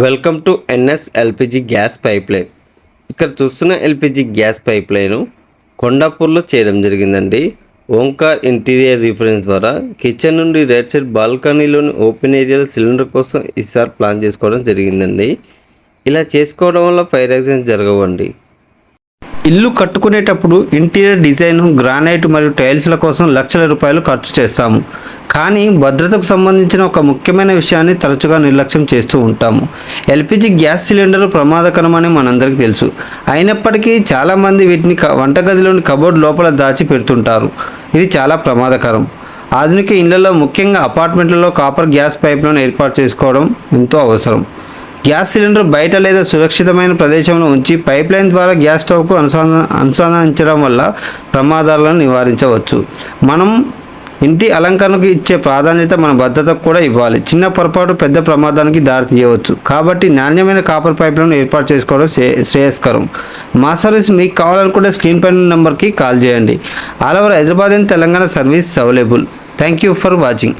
Welcome to NS LPG gas pipeline. ఇక్కడ చూస్తున్న LPG gas pipeline కొండాపూర్లో చేయడం జరిగిందండి. ఓంకార్ ఇంటీరియర్ రిఫరెన్స్ ద్వారా కిచెన్ నుండి రైట్ సైడ్ బాల్కనీలోని ఓపెన్ ఏరియాలో సిలిండర్ కోసం ఈసారి ప్లాన్ చేసుకోవడం జరిగిందండి. ఇలా చేసుకోవడం వల్ల ఫైర్ యాక్సిడెంట్స్ జరగవండి. ఇల్లు కట్టుకునేటప్పుడు ఇంటీరియర్ డిజైన్, గ్రానైట్ మరియు టైల్స్ల కోసం లక్షల రూపాయలు ఖర్చు చేస్తాము. కానీ భద్రతకు సంబంధించిన ఒక ముఖ్యమైన విషయాన్ని తరచుగా నిర్లక్ష్యం చేస్తూ ఉంటాము. ఎల్పిజి గ్యాస్ సిలిండర్ ప్రమాదకరమని మనందరికీ తెలుసు. అయినప్పటికీ చాలామంది వీటిని వంటగదిలోని కబోర్డ్ లోపల దాచి పెడుతుంటారు. ఇది చాలా ప్రమాదకరం. ఆధునిక ఇళ్లలో, ముఖ్యంగా అపార్ట్మెంట్లలో కాపర్ గ్యాస్ పైప్లను ఏర్పాటు చేసుకోవడం ఎంతో అవసరం. గ్యాస్ సిలిండర్ బయట లేదా సురక్షితమైన ప్రదేశంలో ఉంచి పైప్లైన్ ద్వారా గ్యాస్ స్టవ్కు అనుసంధానించడం వల్ల ప్రమాదాలను నివారించవచ్చు. మనం ఇంటి అలంకరణకు ఇచ్చే ప్రాధాన్యత మన భద్రతకు కూడా ఇవ్వాలి. చిన్న పొరపాటు పెద్ద ప్రమాదానికి దారితీయవచ్చు. కాబట్టి నాణ్యమైన కాపర్ పైప్లను ఏర్పాటు చేసుకోవడం శ్రేయస్కరం. మా సర్వీస్ మీకు కావాలనుకుంటే స్క్రీన్ పైన నెంబర్కి కాల్ చేయండి. All over Hyderabad and Telangana service available. Thank you for watching.